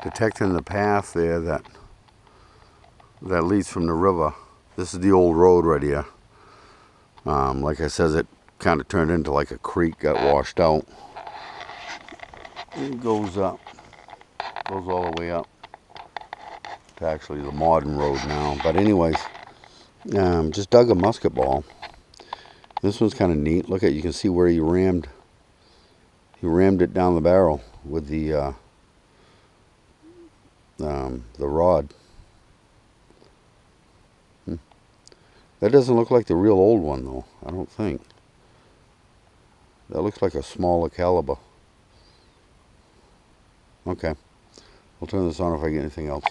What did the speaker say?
detecting the path there that leads from the river. This is the old road right here. Like I said, it kind of turned into like a creek, got washed out. It goes up, goes all the way up to actually the modern road now. But anyways, just dug a musket ball. This one's kind of neat. Look at, you can see where he rammed it down the barrel with the rod. That doesn't look like the real old one though, I don't think. That looks like a smaller caliber. Okay, I'll turn this on if I get anything else.